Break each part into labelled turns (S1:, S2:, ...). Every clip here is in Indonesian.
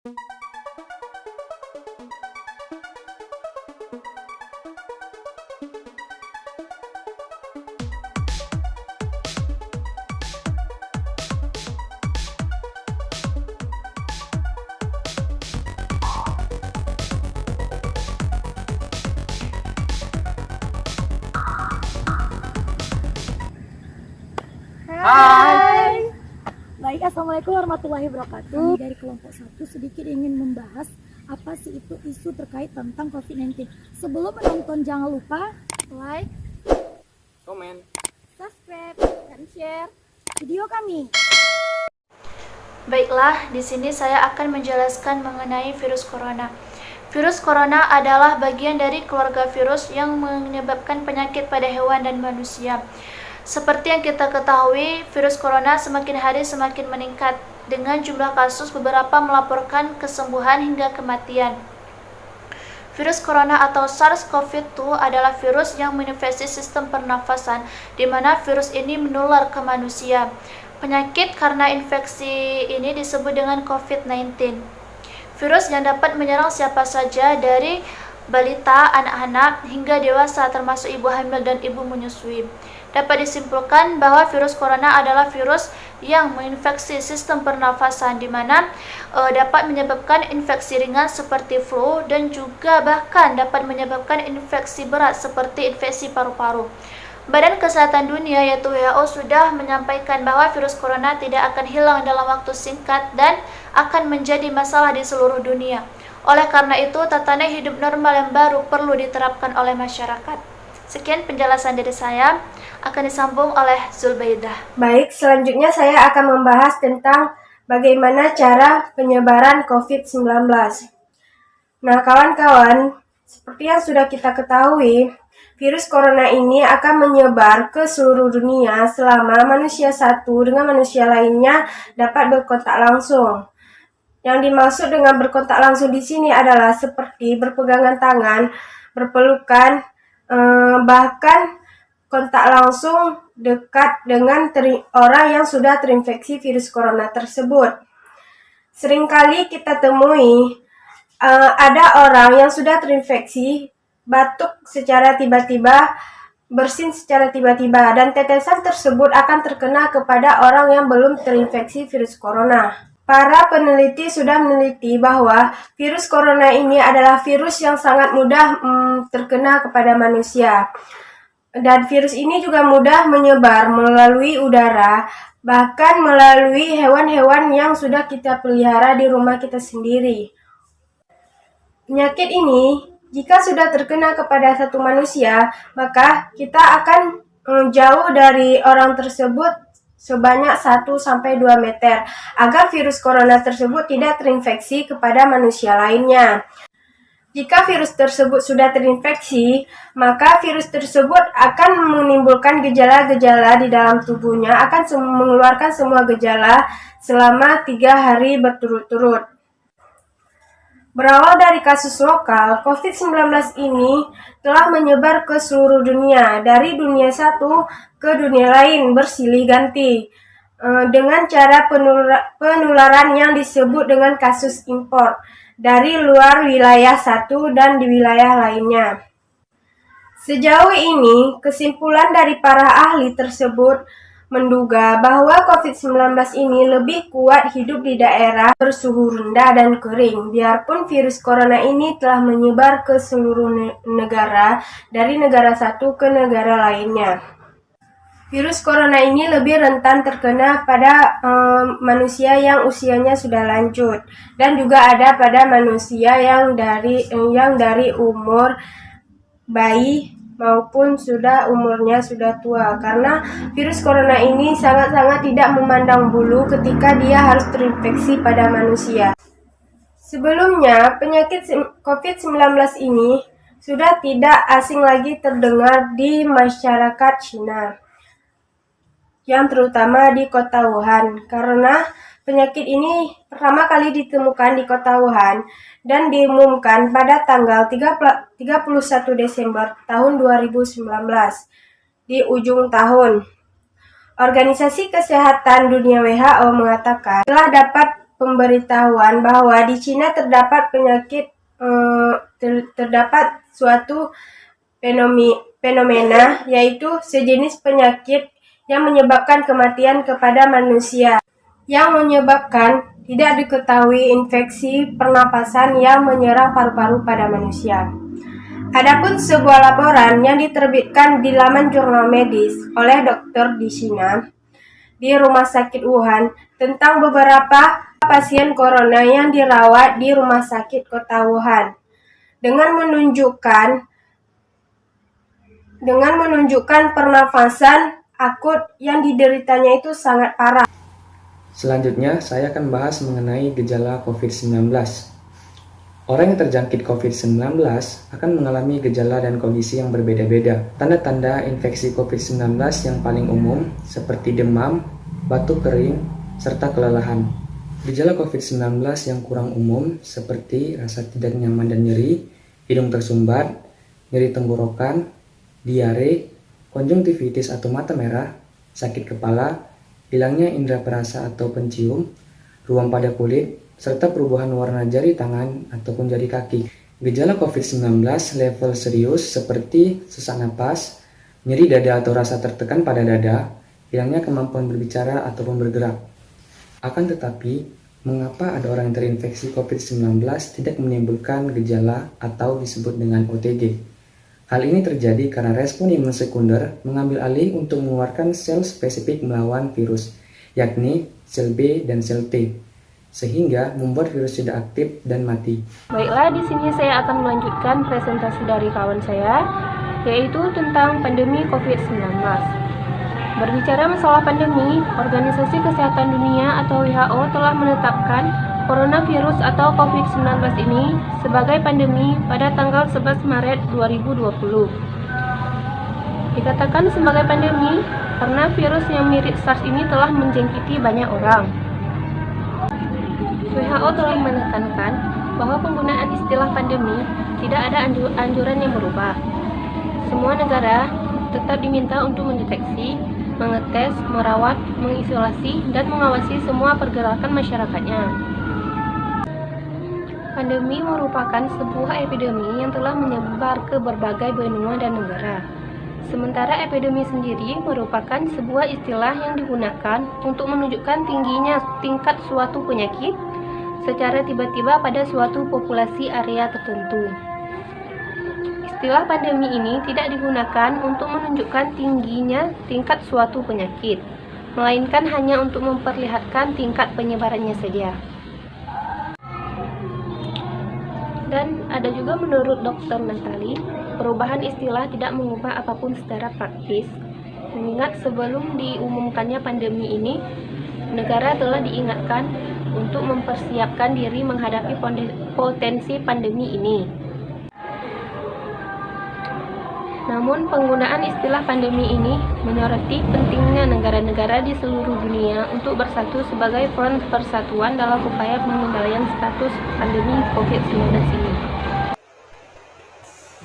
S1: Hai. Baik, assalamualaikum warahmatullahi wabarakatuh. Kami dari kelompok 1 sedikit ingin membahas apa sih itu isu terkait tentang COVID-19. Sebelum menonton jangan lupa like,
S2: komen,
S1: subscribe, dan share video kami.
S3: Baiklah, di sini saya akan menjelaskan mengenai virus corona. Virus corona adalah bagian dari keluarga virus yang menyebabkan penyakit pada hewan dan manusia. Seperti yang kita ketahui, virus corona semakin hari semakin meningkat. Dengan jumlah kasus, beberapa melaporkan kesembuhan hingga kematian. Virus corona atau SARS-CoV-2 adalah virus yang menginfeksi sistem pernafasan, di mana virus ini menular ke manusia. Penyakit karena infeksi ini disebut dengan COVID-19. Virus yang dapat menyerang siapa saja dari balita, anak-anak, hingga dewasa termasuk ibu hamil dan ibu menyusui. Dapat disimpulkan bahwa virus corona adalah virus yang menginfeksi sistem pernafasan, di mana dapat menyebabkan infeksi ringan seperti flu dan juga bahkan dapat menyebabkan infeksi berat seperti infeksi paru-paru. Badan Kesehatan Dunia yaitu WHO sudah menyampaikan bahwa virus corona tidak akan hilang dalam waktu singkat dan akan menjadi masalah di seluruh dunia. Oleh karena itu, tatanan hidup normal yang baru perlu diterapkan oleh masyarakat. Sekian penjelasan dari saya, akan disambung oleh Zulbaidah.
S4: Baik, selanjutnya saya akan membahas tentang bagaimana cara penyebaran COVID-19. Nah, kawan-kawan, seperti yang sudah kita ketahui, virus corona ini akan menyebar ke seluruh dunia selama manusia satu dengan manusia lainnya dapat berkontak langsung. Yang dimaksud dengan berkontak langsung di sini adalah seperti berpegangan tangan, berpelukan, bahkan kontak langsung dekat dengan orang yang sudah terinfeksi virus corona tersebut. Seringkali kita temui ada orang yang sudah terinfeksi batuk secara tiba-tiba, bersin secara tiba-tiba, dan tetesan tersebut akan terkena kepada orang yang belum terinfeksi virus corona. Para peneliti sudah meneliti bahwa virus corona ini adalah virus yang sangat mudah terkena kepada manusia. Dan virus ini juga mudah menyebar melalui udara, bahkan melalui hewan-hewan yang sudah kita pelihara di rumah kita sendiri. Penyakit ini, jika sudah terkena kepada satu manusia, maka kita akan jauh dari orang tersebut sebanyak 1-2 meter, agar virus corona tersebut tidak terinfeksi kepada manusia lainnya. Jika virus tersebut sudah terinfeksi, maka virus tersebut akan menimbulkan gejala-gejala di dalam tubuhnya, akan mengeluarkan semua gejala selama 3 hari berturut-turut. Berawal dari kasus lokal, COVID-19 ini telah menyebar ke seluruh dunia, dari dunia satu ke dunia lain bersilih ganti, dengan cara penularan yang disebut dengan kasus impor dari luar wilayah satu dan di wilayah lainnya. Sejauh ini, kesimpulan dari para ahli tersebut menduga bahwa COVID-19 ini lebih kuat hidup di daerah bersuhu rendah dan kering, biarpun virus corona ini telah menyebar ke seluruh negara, dari negara satu ke negara lainnya. Virus corona ini lebih rentan terkena pada manusia yang usianya sudah lanjut, dan juga ada pada manusia yang dari umur bayi maupun umurnya sudah tua, karena virus corona ini sangat-sangat tidak memandang bulu ketika dia harus terinfeksi pada manusia. Sebelumnya, penyakit COVID-19 ini sudah tidak asing lagi terdengar di masyarakat Cina, yang terutama di kota Wuhan, karena penyakit ini pertama kali ditemukan di kota Wuhan dan diumumkan pada tanggal 31 Desember tahun 2019 di ujung tahun. Organisasi Kesehatan Dunia WHO mengatakan telah dapat pemberitahuan bahwa di Cina terdapat terdapat suatu fenomena, yaitu sejenis penyakit yang menyebabkan kematian kepada manusia, yang menyebabkan tidak diketahui infeksi pernapasan yang menyerang paru-paru pada manusia. Adapun sebuah laporan yang diterbitkan di laman jurnal medis oleh dokter di Cina di Rumah Sakit Wuhan tentang beberapa pasien corona yang dirawat di Rumah Sakit Kota Wuhan dengan menunjukkan pernafasan akut yang dideritanya itu sangat parah.
S2: Selanjutnya, saya akan bahas mengenai gejala COVID-19. Orang yang terjangkit COVID-19 akan mengalami gejala dan kondisi yang berbeda-beda. Tanda-tanda infeksi COVID-19 yang paling umum seperti demam, batuk kering, serta kelelahan. Gejala COVID-19 yang kurang umum seperti rasa tidak nyaman dan nyeri, hidung tersumbat, nyeri tenggorokan, diare, konjungtivitis atau mata merah, sakit kepala, hilangnya indera perasa atau pencium, ruam pada kulit, serta perubahan warna jari tangan ataupun jari kaki. Gejala COVID-19 level serius seperti sesak napas, nyeri dada atau rasa tertekan pada dada, hilangnya kemampuan berbicara ataupun bergerak. Akan tetapi, mengapa ada orang yang terinfeksi COVID-19 tidak menimbulkan gejala atau disebut dengan OTG? Hal ini terjadi karena respon imun sekunder mengambil alih untuk mengeluarkan sel spesifik melawan virus, yakni sel B dan sel T, sehingga membuat virus tidak aktif dan mati.
S5: Baiklah, di sini saya akan melanjutkan presentasi dari kawan saya, yaitu tentang pandemi COVID-19. Berbicara masalah pandemi, Organisasi Kesehatan Dunia atau WHO telah menetapkan coronavirus atau COVID-19 ini sebagai pandemi pada tanggal 11 Maret 2020. Dikatakan sebagai pandemi karena virus yang mirip SARS ini telah menjangkiti banyak orang. WHO telah menekankan bahwa penggunaan istilah pandemi tidak ada anjuran yang berubah. Semua negara tetap diminta untuk mendeteksi, mengetes, merawat, mengisolasi, dan mengawasi semua pergerakan masyarakatnya. Pandemi merupakan sebuah epidemi yang telah menyebar ke berbagai benua dan negara. Sementara epidemi sendiri merupakan sebuah istilah yang digunakan untuk menunjukkan tingginya tingkat suatu penyakit secara tiba-tiba pada suatu populasi area tertentu. Istilah pandemi ini tidak digunakan untuk menunjukkan tingginya tingkat suatu penyakit, melainkan hanya untuk memperlihatkan tingkat penyebarannya saja. Dan ada juga menurut Dr. Natali, perubahan istilah tidak mengubah apapun secara praktis, mengingat sebelum diumumkannya pandemi ini, negara telah diingatkan untuk mempersiapkan diri menghadapi potensi pandemi ini. Namun, penggunaan istilah pandemi ini menyoroti pentingnya negara-negara di seluruh dunia untuk bersatu sebagai front persatuan dalam upaya pengendalian status pandemi COVID-19 ini.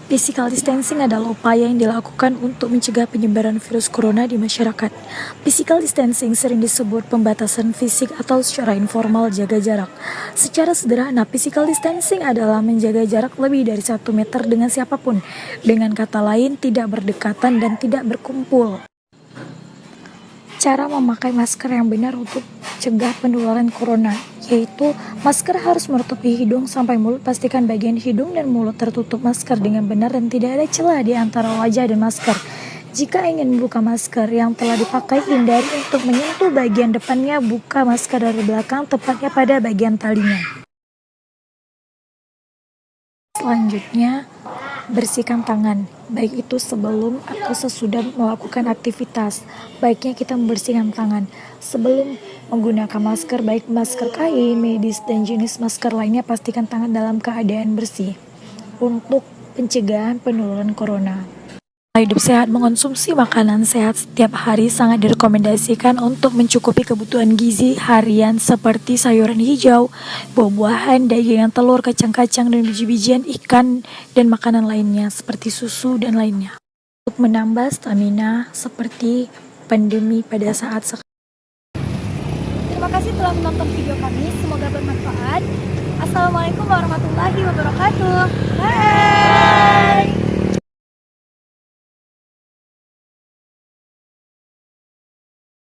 S1: Physical distancing adalah upaya yang dilakukan untuk mencegah penyebaran virus corona di masyarakat. Physical distancing sering disebut pembatasan fisik atau secara informal jaga jarak. Secara sederhana, physical distancing adalah menjaga jarak lebih dari 1 meter dengan siapapun. Dengan kata lain, tidak berdekatan dan tidak berkumpul. Cara memakai masker yang benar untuk cegah penularan corona, yaitu masker harus menutupi hidung sampai mulut. Pastikan bagian hidung dan mulut tertutup masker dengan benar dan tidak ada celah di antara wajah dan masker. Jika ingin membuka masker yang telah dipakai, hindari untuk menyentuh bagian depannya. Buka masker dari belakang, tepatnya pada bagian talinya. Selanjutnya, bersihkan tangan, baik itu sebelum atau sesudah melakukan aktivitas. Baiknya kita membersihkan tangan sebelum menggunakan masker, baik masker kain, medis, dan jenis masker lainnya. Pastikan tangan dalam keadaan bersih untuk pencegahan penularan corona. Hidup sehat, mengonsumsi makanan sehat setiap hari sangat direkomendasikan untuk mencukupi kebutuhan gizi harian seperti sayuran hijau, buah-buahan, daging, telur, kacang-kacang, dan biji-bijian, ikan, dan makanan lainnya seperti susu dan lainnya. Untuk menambah stamina seperti pandemi pada saat sekarang.
S6: Terima kasih
S1: telah menonton video kami, semoga bermanfaat. Assalamualaikum warahmatullahi wabarakatuh. Bye.